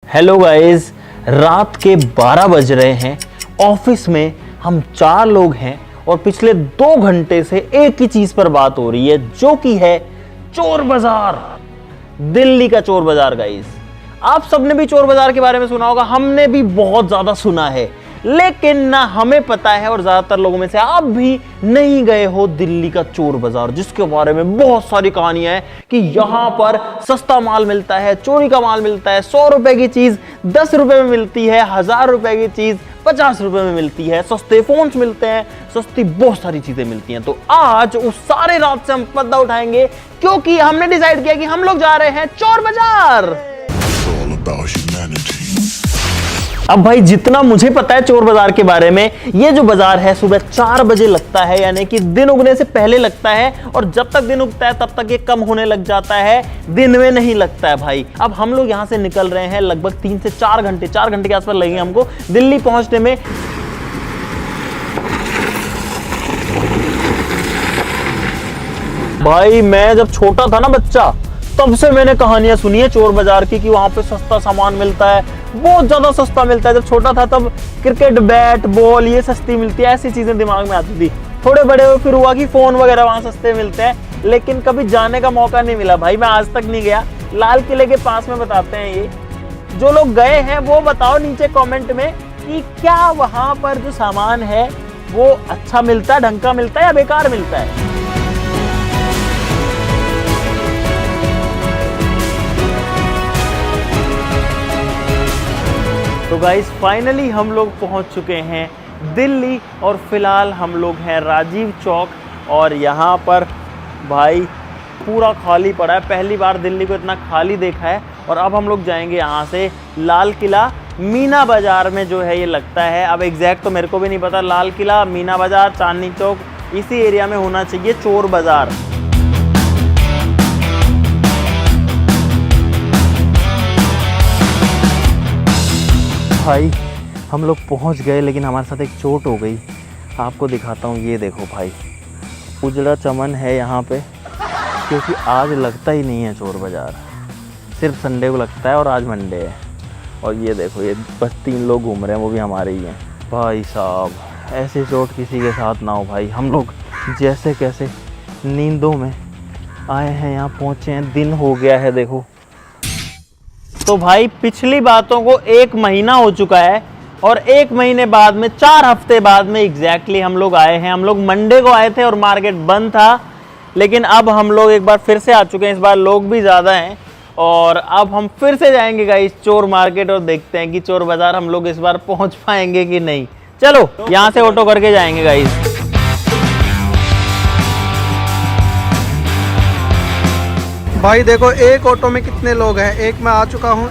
Hello guys, रात के 12 बज रहे हैं। ऑफिस में हम 4 लोग हैं और पिछले 2 घंटे से एक ही चीज पर बात हो रही है, जो कि है चोर बाजार। दिल्ली का चोर बाजार। गाइस, आप सबने भी चोर बाजार के बारे में सुना होगा, हमने भी बहुत ज्यादा सुना है, लेकिन ना हमें पता है और ज्यादातर लोगों में से आप भी नहीं गए हो दिल्ली का चोर बाजार, जिसके बारे में बहुत सारी कहानियां हैं कि यहां पर सस्ता माल मिलता है, चोरी का माल मिलता है, 100 रुपए की चीज 10 रुपए में मिलती है, 1000 रुपए की चीज 50 रुपए में मिलती है, सस्ते फोन्स मिलते हैं, सस्ती बहुत सारी चीजें मिलती हैं। तो आज उस सारे रात से हम पर्दा उठाएंगे, क्योंकि हमने डिसाइड किया कि हम लोग जा रहे हैं चोर बाजार। अब भाई, जितना मुझे पता है चोर बाजार के बारे में, ये जो बाजार है सुबह 4 बजे लगता है, यानी कि दिन उगने से पहले लगता है, और जब तक दिन उगता है तब तक ये कम होने लग जाता है, दिन में नहीं लगता है भाई। अब हम लोग यहाँ से निकल रहे हैं, लगभग 3 से 4 घंटे, 4 घंटे के आसपास लगेंगे हमको दिल्ली पहुंचने में। भाई, मैं जब छोटा था ना बच्चा, तब से मैंने कहानियां सुनी है चोर बाजार की कि वहां पे सस्ता सामान मिलता है, बहुत ज्यादा सस्ता मिलता है। जब छोटा था तब क्रिकेट बैट बॉल ये सस्ती मिलती है, ऐसी चीजें दिमाग में आती थी। थोड़े बड़े हुए फिर हुआ कि फोन वगैरह वहां सस्ते मिलते हैं, लेकिन कभी जाने का मौका नहीं मिला भाई, मैं आज तक नहीं गया। लाल किले के पास में बताते हैं ये, जो लोग गए हैं वो बताओ नीचे कॉमेंट में कि क्या वहां पर जो सामान है वो अच्छा मिलता है, ढंग का मिलता है या बेकार मिलता है। तो गाइस, फाइनली हम लोग पहुंच चुके हैं दिल्ली, और फिलहाल हम लोग हैं राजीव चौक, और यहाँ पर भाई पूरा खाली पड़ा है। पहली बार दिल्ली को इतना खाली देखा है। और अब हम लोग जाएंगे यहाँ से लाल किला, मीना बाजार में जो है ये लगता है। अब एग्जैक्ट तो मेरे को भी नहीं पता, लाल किला, मीना बाजार, चांदनी चौक, इसी एरिया में होना चाहिए चोर बाजार। भाई, हम लोग पहुंच गए, लेकिन हमारे साथ एक चोट हो गई। आपको दिखाता हूँ, ये देखो भाई, उजड़ा चमन है यहाँ पे, क्योंकि आज लगता ही नहीं है चोर बाजार, सिर्फ संडे को लगता है और आज मंडे है। और ये देखो, ये बस 3 लोग घूम रहे हैं, वो भी हमारे ही हैं। भाई साहब, ऐसी चोट किसी के साथ ना हो भाई। हम लोग जैसे कैसे नींदों में आए हैं, यहाँ पहुँचे हैं, दिन हो गया है देखो। तो भाई, पिछली बातों को 1 महीना हो चुका है, और 1 महीने बाद में 4 हफ्ते बाद में एग्जैक्टली हम लोग आए हैं। हम लोग मंडे को आए थे और मार्केट बंद था, लेकिन अब हम लोग एक बार फिर से आ चुके हैं। इस बार लोग भी ज़्यादा हैं, और अब हम फिर से जाएंगे गाइस चोर मार्केट, और देखते हैं कि चोर बाजार हम लोग इस बार पहुंच पाएंगे कि नहीं। चलो, यहाँ से ऑटो करके जाएंगे गाइस। भाई देखो, एक ऑटो में कितने लोग हैं, एक मैं आ चुका हूँ।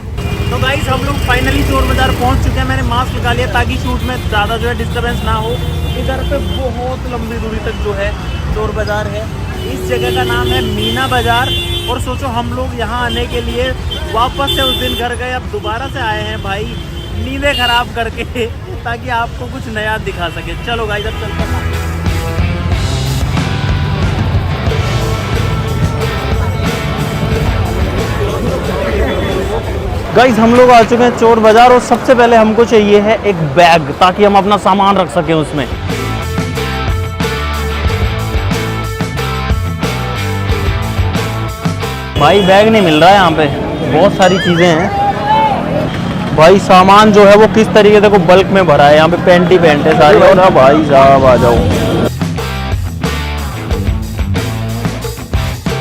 तो गाइस, हम लोग फाइनली चोर बाजार पहुंच चुके हैं। मैंने मास्क लगा लिया ताकि शूट में ज़्यादा जो है डिस्टर्बेंस ना हो। इधर पे बहुत लंबी दूरी तक जो है चोर बाजार है। इस जगह का नाम है मीना बाजार। और सोचो, हम लोग यहाँ आने के लिए वापस से उस दिन घर गए, अब दोबारा से आए हैं भाई, नींदें खराब करके, ताकि आपको कुछ नया दिखा सके। चलो गाइस, अब चलते हैं। गाइस, हम लोग आ चुके हैं चोर बाजार, और सबसे पहले हमको चाहिए है एक बैग, ताकि हम अपना सामान रख सकें उसमें। भाई, बैग नहीं मिल रहा है यहाँ पे, बहुत सारी चीज़ें हैं भाई। सामान जो है वो किस तरीके से को बल्क में भरा है, यहाँ पे पैंट ही पैंट है सारी। और भाई साहब, आ जाओ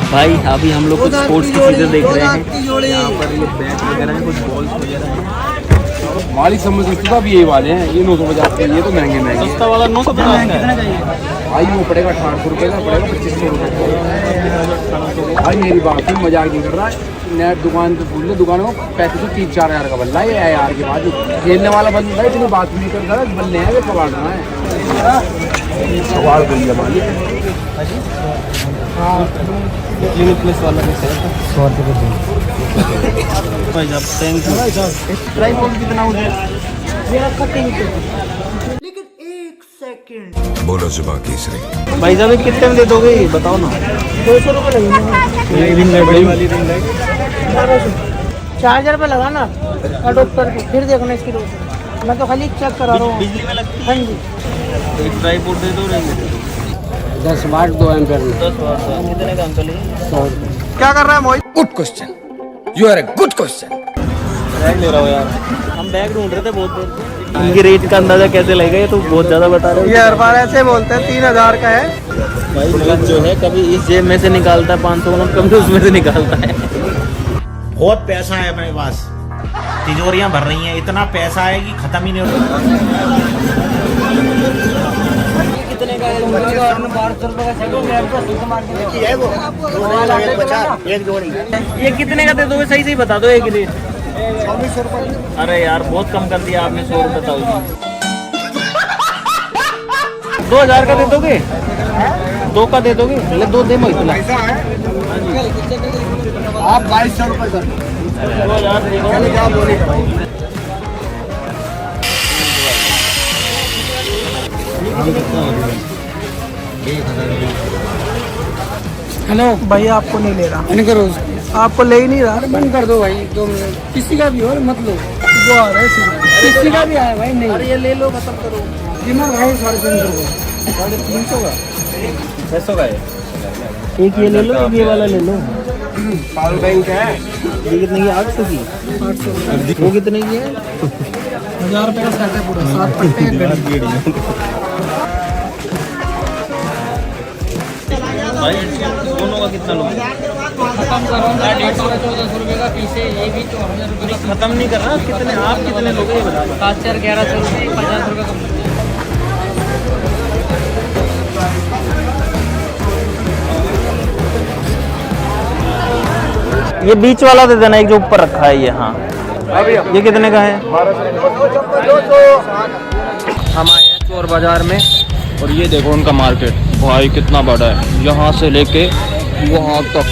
भाई। अभी हम लोग कुछ स्पोर्ट्स की चीज़ें देख रहे हैं, यहाँ पर ये बैट वगैरह हैं, कुछ बॉल्स वगैरह हैं। मालिक समझ सकते था, अब ये वाले हैं, ये 950 के, ये तो महंगे महंगे। सस्ता वाला 950 का है भाई, वो पड़ेगा 1800 रुपये का, पड़ेगा 2500 रुपये। भाई मेरी बात ही मजाक नहीं कर रहा, नेट दुकान पे पूछ लो, दुकानों को 3500-4 हज़ार का बल्ला है यार। के बाद खेलने वाला बंदा है, इतनी बात नहीं कर रहा, बल्ले हैं, कबाड़ रहा है, सवाल कर लिया मालिक। प्लेस वाला भी है 100 रुपये भाई साहब, थैंक यू। ट्राइपॉड कितना हो गया? लेकिन 1 सेकंड बोलो सुबह केसरी। भाई साहब, कितने में दे दोगे बताओ ना। 200 रुपये लगेंगे। रिंग लाइट वाली रिंग लाइट 4,000 रुपये लगा ना। डॉक्टर को फिर देखना इसकी डॉक्टर, मैं तो खाली चेक करा रहा हूँ। बिजली में लगती हाँ जी। है? एक ड्राई फ्रूट दे दो, रहेंगे 10 वाट 2 एम्पीयर में 10 वाट का। कितने का अंकल ये? 100 रुपये। क्या कर रहा है Mohit? Good question, you are a good question. Bag ले रहा हो यार, हम बैग ढूंढ रहे थे बहुत देर से। इनके रेट का अंदाजा कैसे लगेगा? ये तो बहुत ज्यादा बता रहे हो। ये हर बार ऐसे बोलते हैं 3000 का है। भाई नगद जो है कभी इस जेब में से निकालता है 500 नोट, कभी उसमें से निकालता है। बहुत पैसा है मेरे पास, तिजोरियां भर रही हैं, इतना पैसा है कि खत्म ही नहीं होता। कितने का है? 1200 रुपये का सेट मेरे को सुपर मार्केट में है वो। एक जोड़ी ये कितने का दे दोगे? सही सही बता दो एक रेट। 2400 रुपये। अरे यार बहुत कम कर दिया आपने, 100 रुपये बताओ। 2000 का दे दोगे? 2 का दे दोगे? पहले 2 दे इतना। आप 2200 रुपये कर 2000 दे दो। हेलो भैया आपको नहीं ले रहा, बंद करो, आपको ले ही नहीं रहा। बंद कर दो भाई, तो किसी का भी हो मत लो, वो आ रहा है सीधे। किसी का भी आया भाई नहीं। अरे ये ले लो, खत्म करो। कीमत भाई 350 का, 350 का, 600 का है। एक ये ले लो, एक ये वाला ले लो। पावर बैंक है। ये कितने की? 800 की। 800। वो कितने की है? 1000 रुपये का सेट है पूरा, 7 पट्टे एक घड़ी। भाई दोनों का कितना लोगे? खत्म करो ना, 150 1400 रुपये का पीस है ये भी, तो 1000 रुपये का खत्म नहीं कर रहा। कितने आप कितने लोगे ये बता दो। 7 4 1100 रुपये, 50 रुपये कम। ये बीच वाला दे देना, एक जो ऊपर रखा है ये। हाँ ये कितने का है? हम आए हैं चोर बाजार में और ये देखो उनका मार्केट भाई कितना बड़ा है, यहाँ से लेके वहाँ तक।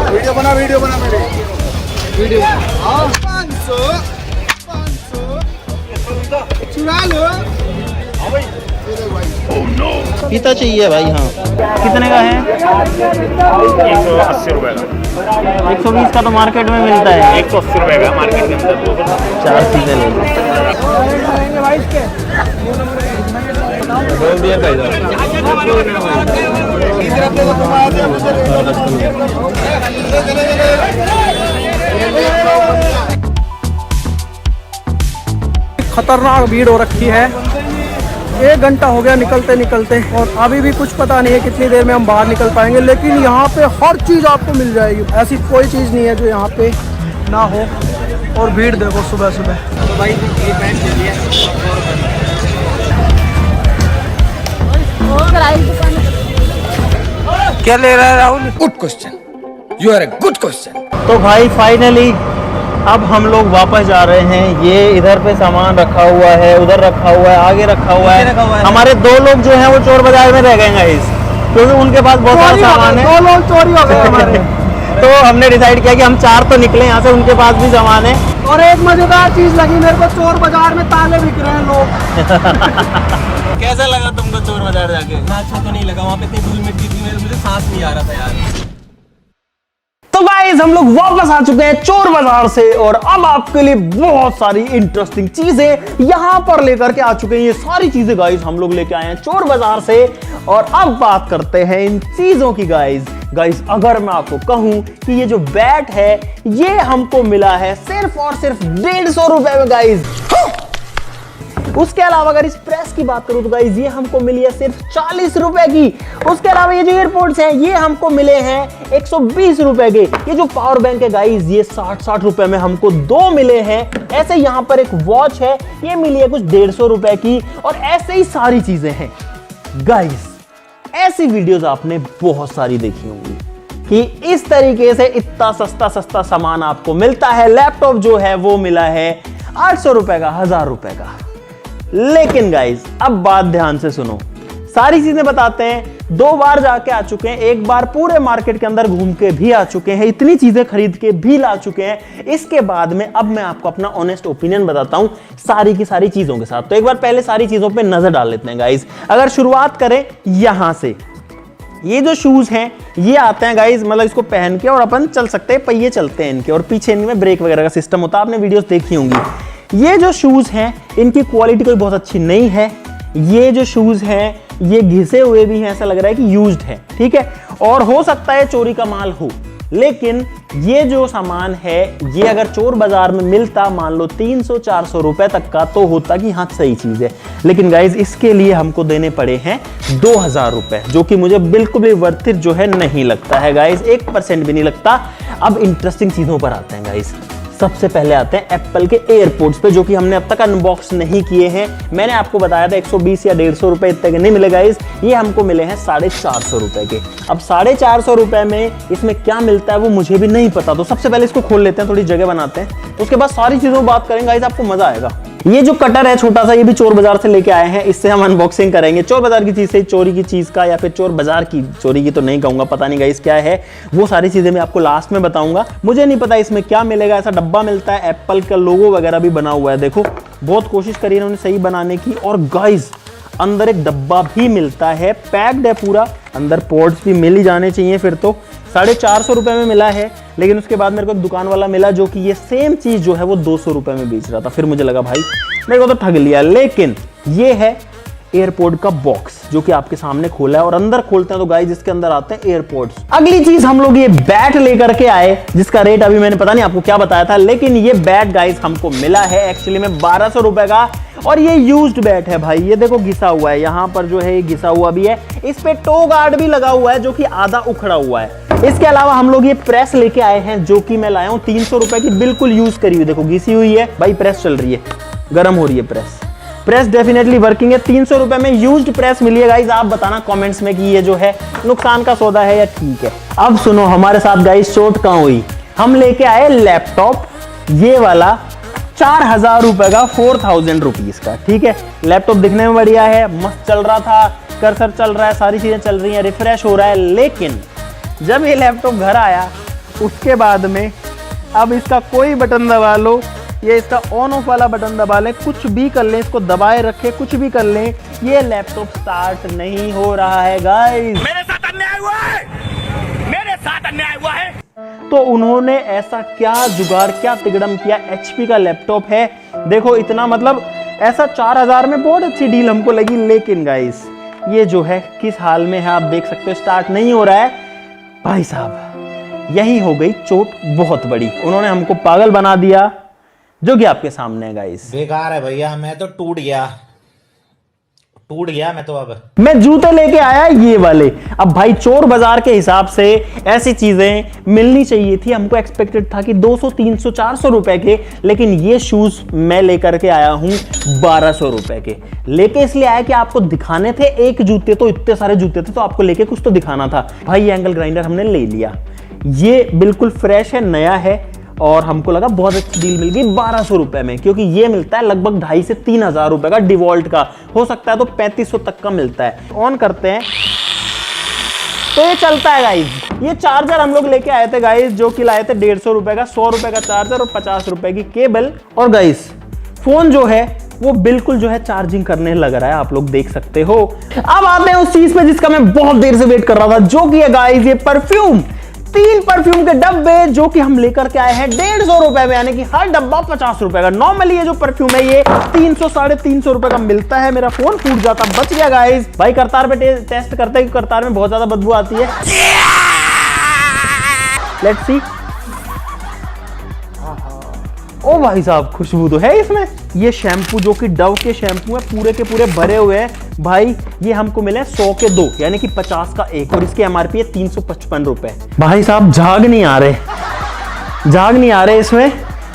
वीडियो बना मेरे वीडियो। 500 चुरा लो। पीता चाहिए भाई। हाँ कितने का है? 180 रुपए का। 120 का तो मार्केट में मिलता है। 180 रुपए का मार्केट के अंदर। 4 चीजें ले लो। खतरनाक भीड़ हो रखी है। 1 घंटा हो गया निकलते निकलते, और अभी भी कुछ पता नहीं है कितनी देर में हम बाहर निकल पाएंगे। लेकिन यहाँ पे हर चीज़ आपको मिल जाएगी, ऐसी कोई चीज़ नहीं है जो यहाँ पे ना हो। और भीड़ देखो सुबह सुबह। तो भाई ये पैंट ले लिया। क्या ले रहा है Rahul? Good question, you are a good question. तो भाई फाइनली अब हम लोग वापस जा रहे हैं। ये इधर पे सामान रखा हुआ है, उधर रखा हुआ है, आगे रखा हुआ है। हमारे 2 लोग जो हैं वो चोर बाजार में रह गए गाइस, क्योंकि उनके पास बहुत सारा सामान है। 2 लोग चोरी हो गए हमारे। तो हमने डिसाइड किया कि हम 4 तो निकले यहाँ से, उनके पास भी सामान है। और एक मजेदार चीज लगी मेरे को, चोर बाजार में ताले बिक रहे हैं लोग। कैसा लगा तुमको चोर बाजार जाके? अच्छा तो नहीं लगा, वहाँ पे इतनी धूल मिट्टी थी, मुझे सांस नहीं आ रहा था यार। तो गाइस हम लोग वापस आ चुके हैं चोर बाजार से, और अब आपके लिए बहुत सारी इंटरेस्टिंग चीजें यहां पर लेकर के आ चुके हैं। ये सारी चीजें गाइस हम लोग लेके आए हैं चोर बाजार से, और अब बात करते हैं इन चीजों की। गाइस अगर मैं आपको कहूं कि ये जो बैट है ये हमको मिला है सिर्फ और सिर्फ 150 रुपए में गाइस। उसके अलावा अगर इस प्रेस की बात करूं तो गाइस ये हमको मिली है सिर्फ 40 रुपए की। उसके अलावा ये जो एयरपोर्ट्स हैं ये हमको मिले हैं 120 रुपए के। ये जो पावर बैंक है गाइस ये 60 रुपए में हमको 2 मिले हैं। ऐसे यहाँ पर एक वॉच है, ये मिली है कुछ 150 रुपए की, और ऐसे ही सारी चीजें हैं। गाइस ऐसी वीडियोस आपने बहुत सारी देखी होंगी कि इस तरीके से इतना सस्ता सामान आपको मिलता है। लैपटॉप जो है वो मिला है 800 रुपए का, 1000 रुपए का। लेकिन गाइस अब बात ध्यान से सुनो, सारी चीजें बताते हैं। 2 बार जाके आ चुके हैं, 1 बार पूरे मार्केट के अंदर घूम के भी आ चुके हैं, इतनी चीजें खरीद के भी ला चुके हैं। इसके बाद में अब मैं आपको अपना ऑनेस्ट ओपिनियन बताता हूं सारी की सारी चीजों के साथ। तो एक बार पहले सारी चीजों पे नजर डाल लेते हैं गाइस। अगर शुरुआत करें यहां से, ये जो शूज हैं ये आते हैं गाइज, मतलब इसको पहन के और अपन चल सकते हैं, पहिए चलते हैं इनके, और पीछे इनमें ब्रेक वगैरह का सिस्टम होता है, आपने वीडियोस देखी होंगी। ये जो शूज हैं इनकी क्वालिटी कोई बहुत अच्छी नहीं है। ये जो शूज हैं ये घिसे हुए भी हैं, ऐसा लग रहा है कि यूज्ड है, ठीक है। और हो सकता है चोरी का माल हो, लेकिन ये जो सामान है ये अगर चोर बाजार में मिलता, मान लो 300-400 रुपए तक का, तो होता कि हाँ सही चीज है। लेकिन गाइज इसके लिए हमको देने पड़े हैं 2000 रुपए, जो कि मुझे बिल्कुल भी वर्थ इट जो है नहीं लगता है गाइज, 1% भी नहीं लगता। अब इंटरेस्टिंग चीजों पर आते हैं गाइज। सबसे पहले आते हैं एप्पल के एयरपोर्ट्स पे, जो कि हमने अब तक अनबॉक्स नहीं किए हैं। मैंने आपको बताया था 120 या 150 रुपए इतने के नहीं मिले गाइस, ये हमको मिले हैं 450 रुपए के। अब 450 रुपए में इसमें क्या मिलता है वो मुझे भी नहीं पता, तो सबसे पहले इसको खोल लेते हैं, थोड़ी जगह बनाते हैं, उसके बाद सारी चीजों बात करेंगे गाइस, आपको मजा आएगा। ये जो कटर है छोटा सा, ये भी चोर बाजार से लेके आए हैं, इससे हम अनबॉक्सिंग करेंगे। चोर बाजार की चीज से, चोरी की चीज का, या फिर चोर बाजार की, चोरी की तो नहीं कहूंगा, पता नहीं गाइस क्या है, वो सारी चीजें मैं आपको लास्ट में बताऊंगा। मुझे नहीं पता इसमें क्या मिलेगा। ऐसा डब्बा मिलता है, एप्पल का लोगो वगैरह भी बना हुआ है, देखो बहुत कोशिश करी इन्होंने सही बनाने की। और गाइस अंदर एक डब्बा भी मिलता है, पैक्ड है पूरा, अंदर पोर्ट्स भी मिल ही जाने चाहिए फिर तो। 450 रुपए में मिला है, लेकिन उसके बाद मेरे को एक दुकान वाला मिला जो कि ये सेम चीज जो है वो 200 रुपए में बेच रहा था। फिर मुझे लगा भाई मेरे को तो ठग लिया। लेकिन ये है एयरपोर्ट का बॉक्स, जो कि आपके सामने खोला है, और अंदर खोलते हैं तो गाइस इसके अंदर आते हैं एयरपोर्ट्स। अगली चीज हम लोग ये बैट लेकर के आए, जिसका रेट अभी मैंने पता नहीं आपको क्या बताया था, लेकिन ये बैट गाइस हमको मिला है एक्चुअली में 1200 रुपए का, और ये यूज्ड बैट है भाई। ये देखो घिसा हुआ है, यहाँ पर जो है ये घिसा हुआ भी है, इस पे टो गार्ड भी लगा हुआ है जो कि आधा उखड़ा हुआ है। इसके अलावा हम लोग ये प्रेस लेके आए हैं, जो कि मैं लाया हूँ 300 रुपए की, बिल्कुल यूज करी हुई, देखो घिसी हुई है भाई, प्रेस चल रही है, गर्म हो रही है प्रेस डेफिनेटली वर्किंग है। 300 रुपए में यूज्ड प्रेस मिली है गाइस। आप बताना कमेंट्स में कि ये जो है नुकसान का सौदा है या ठीक है। अब सुनो हमारे साथ गाइस चोट कहां हुई, हम लेके आए लैपटॉप, ये वाला 4000 रुपए का, 4000 रुपीज का, ठीक है। लैपटॉप दिखने में बढ़िया है, मस्त चल रहा था, कर्सर चल रहा है, सारी चीजें चल रही हैं, रिफ्रेश हो रहा है। लेकिन जब ये लैपटॉप घर आया उसके बाद में, अब इसका कोई बटन दबा लो, ये इसका ऑन ऑफ वाला बटन दबा लें, कुछ भी कर लें, इसको दबाए रखें, कुछ भी कर लें, ये लैपटॉप स्टार्ट नहीं हो रहा है गाइस। मेरे साथ अन्याय हुआ है, मेरे साथ अन्याय हुआ है। तो उन्होंने ऐसा क्या जुगाड़, क्या तिगड़म किया, HP का लैपटॉप है, देखो इतना, मतलब ऐसा 4000 में बहुत अच्छी डील हमको लगी। लेकिन गाइस ये जो है किस हाल में है आप देख सकते हो, स्टार्ट नहीं हो रहा है भाई साहब। यही हो गई चोट बहुत बड़ी, उन्होंने हमको पागल बना दिया, जो कि आपके सामने है गाइस। बेकार है भैया, मैं तो टूट गया मैं तो। अब मैं जूते लेके आया ये वाले। अब भाई चोर बाजार के हिसाब से ऐसी चीजें मिलनी चाहिए थी, हमको एक्सपेक्टेड था कि 200, 300, 400 रुपए के, लेकिन ये शूज मैं लेकर के आया हूं 1200 रुपए के। लेके इसलिए आया कि आपको दिखाने थे, एक जूते तो इतने सारे जूते थे तो आपको लेके कुछ तो दिखाना था। भाई ये एंगल ग्राइंडर हमने ले लिया, ये बिल्कुल फ्रेश है, नया है, और हमको लगा बहुत अच्छी डील मिल गई 1200 रुपए में, क्योंकि ये मिलता है लगभग 2500 से 3000 रुपए का, डिवॉल्ट का हो सकता है तो 3500 तक का मिलता है। ऑन करते हैं तो ये चलता है गाइज। ये चार्जर हम लोग लेके आए थे गाइज, जो कि लाए थे 150 रुपए का, 100 रुपए का चार्जर और 50 रुपए की केबल। और गाइज फोन जो है वो बिल्कुल जो है चार्जिंग करने लग रहा है, आप लोग देख सकते हो। अब आते हैं उस चीज पे जिसका मैं बहुत देर से वेट कर रहा था, जो कि है गाइज ये परफ्यूम। 3 परफ्यूम के डब्बे, जो कि हम लेकर के आए हैं 150 रुपए में, यानी कि हर डब्बा 50 रुपए का। नॉर्मली ये जो परफ्यूम है ये 300, 350 रुपए का मिलता है। मेरा फोन फूट जाता, बच गया गाइस। भाई करतार पे टेस्ट करते हैं, करतार में बहुत ज्यादा बदबू आती है। Let's see. ओ भाई साहब खुशबू तो है इसमें। ये शैम्पू जो कि डव के शैम्पू है, पूरे के पूरे भरे हुए हैं भाई। ये हमको मिले 100 के 2, यानी कि 50 का एक, और इसकी MRP है 355 रुपए। भाई साहब झाग नहीं आ रहे इसमें,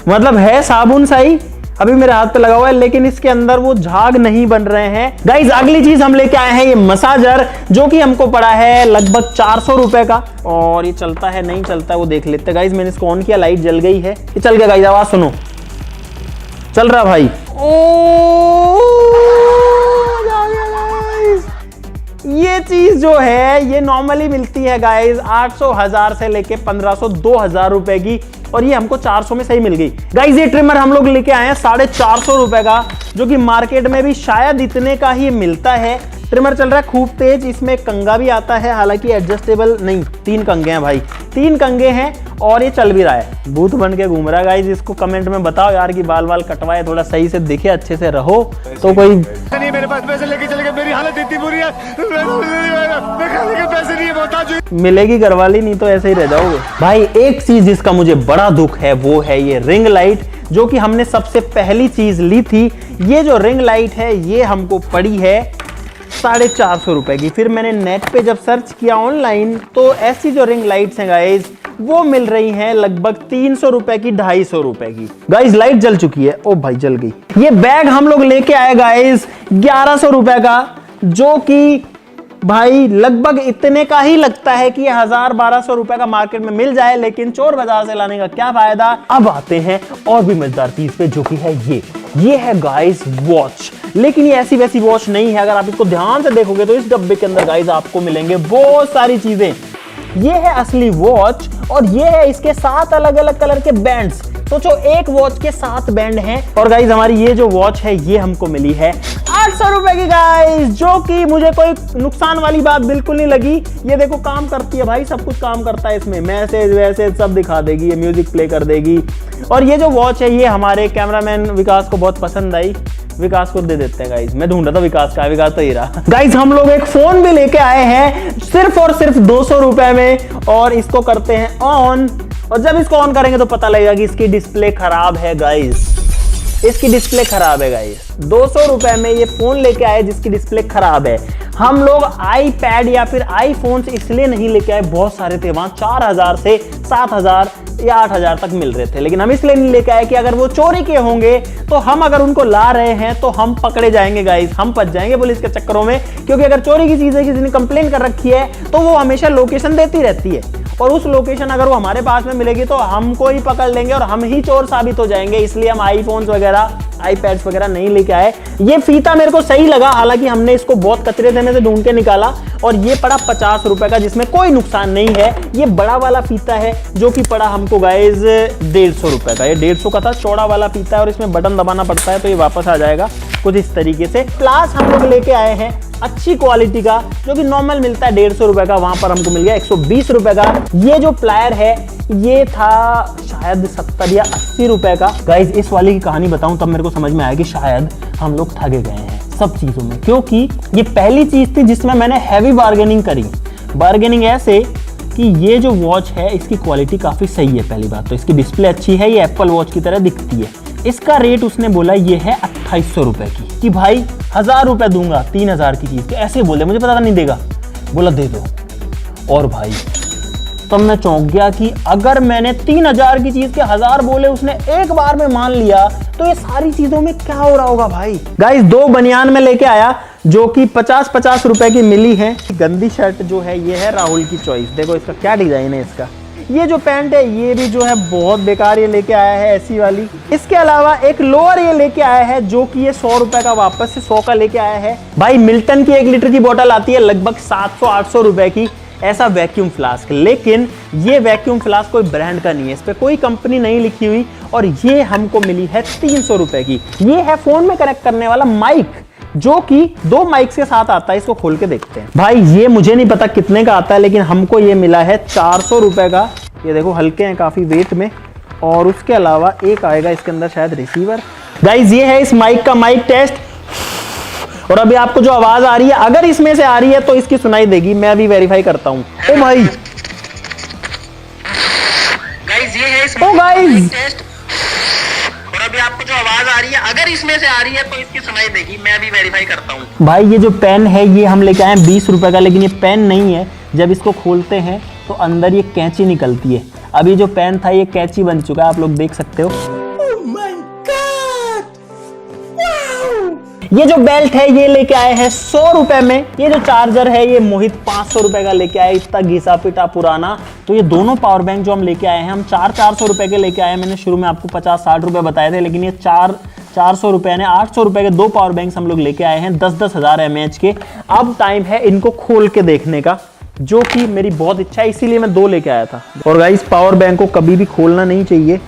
मतलब है साबुन सही, अभी मेरे हाथ पे लगा हुआ है, लेकिन इसके अंदर वो झाग नहीं बन रहे हैं गाइज। अगली चीज हम लेके आए हैं ये मसाजर, जो कि हमको पड़ा है लगभग 400 रुपए का, और ये चलता है नहीं चलता है वो देख लेते हैं गाइज। मैंने इसको ऑन किया, लाइट जल गई है, ये चल गया गाइज, आवाज सुनो, चल रहा भाई। ये चीज जो है ये नॉर्मली मिलती है गाइज 800, 1000 से लेके 1500, 2000 रुपए की, और ये हमको 400 में सही मिल गई गाइज। ये ट्रिमर हम लोग लेके आए हैं 450 रुपए का, जो कि मार्केट में भी शायद इतने का ही मिलता है। ट्रिमर चल रहा है खूब तेज। इसमें कंगा भी आता है, हालांकि एडजस्टेबल नहीं, 3 कंगे हैं भाई, 3 कंगे हैं और ये चल भी रहा है। भूत बन के घूम रहा है गाइस। इसको कमेंट में बताओ यार कि बाल वाल कटवाए, थोड़ा सही से दिखे, अच्छे से रहो। तो कोई नहीं, मेरे पास पैसे लेके चले गए, मेरी हालत इतनी बुरी है, मैं खाने के पैसे नहीं है, मोहताज मिलेगी घरवाली, नहीं तो ऐसे ही रह जाओगे भाई। एक चीज जिसका मुझे बड़ा दुख है वो है ये रिंग लाइट, जो कि हमने सबसे पहली चीज ली थी। ये जो रिंग लाइट है ये हमको पड़ी है 450 रुपए की। फिर मैंने नेट पे जब सर्च किया ऑनलाइन तो ऐसी जो रिंग लाइट्स हैं गाइज वो मिल रही हैं लगभग 300 रुपए की, 250 रुपए की। गाइज लाइट जल चुकी है, ओ भाई जल गई। ये बैग हम लोग लेके आए गाइज 1100 रुपए का, जो कि भाई लगभग इतने का ही लगता है कि 1000-1200 रुपए का मार्केट में मिल जाए, लेकिन चोर बाजार से लाने का क्या फायदा। अब आते हैं और भी मजेदार चीज पे, जो कि है ये है गाइस वॉच। लेकिन ये ऐसी वैसी वॉच नहीं है, अगर आप इसको ध्यान से देखोगे तो इस डब्बे के अंदर गाइस आपको मिलेंगे बहुत सारी चीजें। ये है असली वॉच और ये है इसके 7 अलग अलग कलर के बैंड्स। सोचो एक वॉच के 7 बैंड हैं। और गाइज हमारी ये जो वॉच है ये हमको मिली है 800 रुपए की गाइज, जो कि मुझे कोई नुकसान वाली बात बिल्कुल नहीं लगी। ये देखो काम करती है भाई, सब कुछ काम करता है इसमें, मैसेज वैसेज सब दिखा देगी, ये म्यूजिक प्ले कर देगी। और ये जो वॉच है ये हमारे कैमरामैन विकास को बहुत पसंद आई, विकास को दे देते हैं गाइज। मैं ढूंढ रहा था विकास का, विकास तो ये रहा। गाइज हम लोग एक फोन भी लेके आए हैं सिर्फ और सिर्फ 200 रुपए में, और इसको करते हैं ऑन। और जब इसको ऑन करेंगे तो पता लगेगा कि इसकी डिस्प्ले खराब है गाइज, इसकी डिस्प्ले खराब है गाइज। 200 रुपए में ये फोन लेके आए जिसकी डिस्प्ले खराब है। हम लोग आईपैड या फिर आईफोन इसलिए नहीं लेके आए, बहुत सारे थे वहां, 4000 से 7000 या 8000 तक मिल रहे थे, लेकिन हम इसलिए नहीं लेके आए कि अगर वो चोरी के होंगे तो हम अगर उनको ला रहे हैं तो हम पकड़े जाएंगे गाइस, हम फंस जाएंगे पुलिस के चक्करों में। क्योंकि अगर चोरी की चीज है, किसी ने कंप्लेन कर रखी है तो वो हमेशा लोकेशन देती रहती है, और उस लोकेशन अगर वो हमारे पास में मिलेगी तो हमको ही पकड़ लेंगे और हम ही चोर साबित हो जाएंगे। इसलिए हम आईफोन्स वगैरह, आईपैड्स वगैरह नहीं लेके आए। ये फीता मेरे को सही लगा, हालांकि हमने इसको बहुत कचरे देने से ढूंढ के निकाला, और ये पड़ा 50 रुपए का, जिसमें कोई नुकसान नहीं है। ये बड़ा वाला फीता है जो कि पड़ा हमको गाइज 150 रुपए का। ये 150 का था, चौड़ा वाला फीता है और इसमें बटन दबाना पड़ता है तो ये वापस आ जाएगा कुछ इस तरीके से। प्लास हम लोग लेके आए हैं अच्छी क्वालिटी का, जो कि नॉर्मल मिलता है 150 रुपए का, वहां पर हमको मिल गया 120 रुपए का। ये जो प्लायर है ये था शायद 70 या 80 रुपए का। गाइज इस वाले की कहानी बताऊं तब मेरे को समझ में आया कि शायद हम लोग ठगे गए हैं सब चीजों में, क्योंकि ये पहली चीज थी जिसमें मैंने हैवी बार्गेनिंग करी। बार्गेनिंग ऐसे कि ये जो वॉच है इसकी क्वालिटी काफी सही है। पहली बात तो इसकी डिस्प्ले अच्छी है, ये एप्पल वॉच की तरह दिखती है। इसका रेट उसने बोला ये है 2800 रुपए की, कि भाई 1000 रुपए दूंगा 3000 की चीज के, ऐसे बोले, मुझे पता था नहीं देगा, बोला दे दो। और भाई तब मैं चौंक गया कि अगर मैंने 3000 की चीज के 1000 बोले, उसने एक बार में मान लिया, तो ये सारी चीजों में क्या हो रहा होगा भाई। गाइस 2 बनियान में लेके आया जो कि 50-50 रुपए की मिली है। गंदी शर्ट जो है ये है राहुल की चॉइस, देखो इसका क्या डिजाइन है इसका। ये जो पैंट है ये भी जो है बहुत बेकार ये लेके आया है, ऐसी वाली। इसके अलावा एक लोअर ये लेके आया है जो कि ये 100 रुपए का, वापस से 100 का लेके आया है। भाई मिल्टन की 1 लीटर की बोतल आती है लगभग 700-800 रुपए की, ऐसा वैक्यूम फ्लास्क। लेकिन ये वैक्यूम फ्लास्क कोई ब्रांड का नहीं है, इस पे कोई कंपनी नहीं लिखी हुई, और ये हमको मिली है 300 रुपए की। ये है फोन में कनेक्ट करने वाला माइक, जो कि 2 माइक्स के साथ आता है। इसको खोल के देखते हैं। भाई ये मुझे नहीं पता कितने का आता है, लेकिन हमको ये मिला है 400 रुपए का। ये देखो हल्के हैं काफी वेट में, और उसके अलावा एक आएगा इसके अंदर शायद रिसीवर। गाइज ये है इस माइक का माइक टेस्ट, और अभी आपको जो आवाज आ रही है अगर इसमें से आ रही है तो इसकी सुनाई देगी। मैं अभी वेरीफाई करता हूं। ओ भाई गाइस ये है इस गाइस टेस्ट, और अभी आपको जो आवाज आ रही है अगर इसमें से आ रही है तो इसकी सुनाई देगी। मैं अभी वेरीफाई करता हूं। भाई ये जो पेन है ये हम लेके आए 20 रुपए का, लेकिन ये पेन नहीं है। जब इसको खोलते हैं तो अंदर ये कैंची निकलती है। अभी जो पेन था ये कैंची बन चुका है, आप लोग देख सकते हो। ये जो बेल्ट है ये लेके आए हैं 100 रुपए में। ये जो चार्जर है ये मोहित 500 रुपए का लेके आए, इतना घिसा पिटा पुराना। तो ये दोनों पावर बैंक जो हम लेके आए हैं, हम 400 रुपए के लेके आए हैं। मैंने शुरू में आपको 50-60 रुपए बताए थे, लेकिन ये 400 रुपए यानी 800 रुपए के 2 पावर बैंक हम लोग लेके आए हैं 10-10 हजार mAh के। अब टाइम है इनको खोल के देखने का, जो कि मेरी बहुत इच्छा है, इसीलिए मैं 2 लेके आया था। और गाइस पावर बैंक को कभी भी खोलना नहीं चाहिए।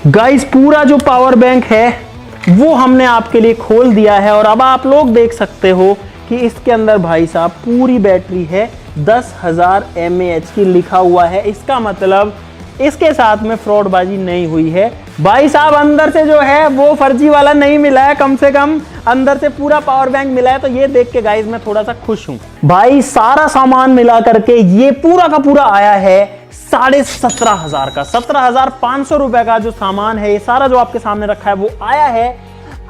गाइस पूरा जो पावर बैंक है वो हमने आपके लिए खोल दिया है, और अब आप लोग देख सकते हो कि इसके अंदर भाई साहब पूरी बैटरी है 10,000 mAh की लिखा हुआ है। इसका मतलब इसके साथ में फ्रॉडबाजी नहीं हुई है भाई साहब। अंदर से जो है वो फर्जी वाला नहीं मिला है, कम से कम अंदर से पूरा पावर बैंक मिला है। तो ये देख के गाइस मैं थोड़ा सा खुश हूं भाई। सारा सामान मिला करके ये पूरा का पूरा आया है 17,500 का, 17,500 रुपए का जो सामान है, ये सारा जो आपके सामने रखा है वो आया है।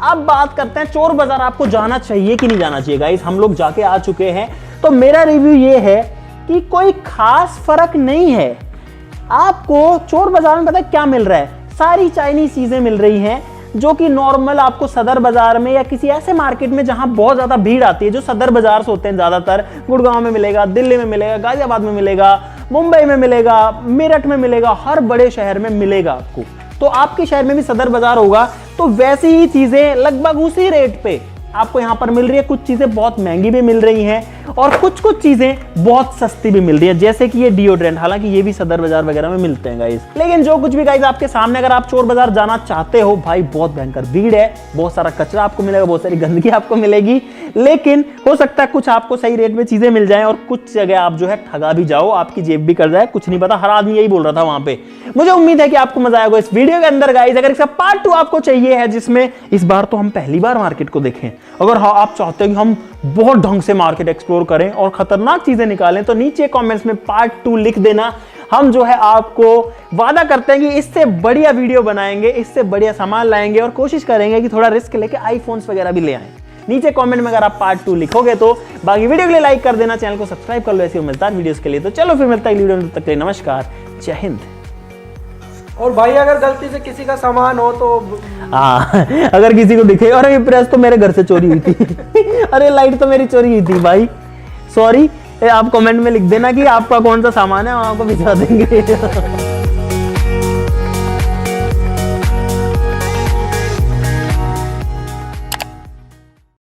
अब बात करते हैं चोर बाजार आपको जाना चाहिए कि नहीं जाना चाहिए। गाइस हम लोग जाके आ चुके हैं, तो मेरा रिव्यू ये है कि कोई खास फर्क नहीं है। आपको चोर बाजार में पता है क्या मिल रहा है, सारी चाइनीज चीजें मिल रही हैं जो कि नॉर्मल आपको सदर बाजार में या किसी ऐसे मार्केट में जहां बहुत ज्यादा भीड़ आती है, जो सदर बाजार से होते हैं ज्यादातर, गुड़गांव में मिलेगा, दिल्ली में मिलेगा, गाजियाबाद में मिलेगा, मुंबई में मिलेगा, मेरठ में मिलेगा, हर बड़े शहर में मिलेगा आपको। तो आपके शहर में भी सदर बाजार होगा, तो वैसी ही चीजें लगभग उसी रेट पे आपको यहां पर मिल रही है। कुछ चीजें बहुत महंगी भी मिल रही हैं और कुछ चीजें बहुत सस्ती भी मिल रही है, जैसे कि ये डिओड्रेंट, हालांकि ये भी सदर बाजार वगैरह में मिलते हैं गाइस। लेकिन जो कुछ भी गाइस आपके सामने, अगर आप चोर बाजार जाना चाहते हो भाई, बहुत भयंकर भीड़ है, बहुत सारा कचरा आपको मिलेगा, बहुत सारी गंदगी आपको मिलेगी, लेकिन हो सकता है कुछ आपको सही रेट में चीजें मिल जाएं और कुछ जगह आप जो है ठगा भी जाओ, आपकी जेब भी कर जाए, कुछ नहीं पता। हर आदमी यही बोल रहा था वहां पे। मुझे उम्मीद है कि आपको मजा आएगा इस वीडियो के अंदर गाइस। अगर इसका पार्ट 2 आपको चाहिए है, जिसमें इस बार तो हम पहली बार मार्केट को देखें, अगर हाँ आप चाहते हैं कि हम बहुत ढंग से मार्केट एक्सप्लोर करें और खतरनाक चीजें निकालें, तो नीचे कमेंट्स में पार्ट 2 लिख देना। हम जो है आपको वादा करते हैं कि इससे बढ़िया वीडियो बनाएंगे, इससे बढ़िया सामान लाएंगे और कोशिश करेंगे कि थोड़ा रिस्क लेके आईफोन्स वगैरह भी ले आएं। नीचे कमेंट में अगर आप पार्ट 2 लिखोगे तो बाकी वीडियो के लिए लाइक कर देना, चैनल को सब्सक्राइब कर लो ऐसी मजेदार वीडियोस के लिए। तो चलो फिर मिलता है वीडियो में, तब तक के लिए नमस्कार, जय हिंद। और भाई अगर गलती से किसी का सामान हो तो अगर किसी को दिखे, अरे ये प्रेस तो मेरे घर से चोरी हुई थी अरे लाइट तो मेरी चोरी हुई थी भाई, सॉरी, आप कमेंट में लिख देना कि आपका कौन सा सामान है, हम आपको भिजवा देंगे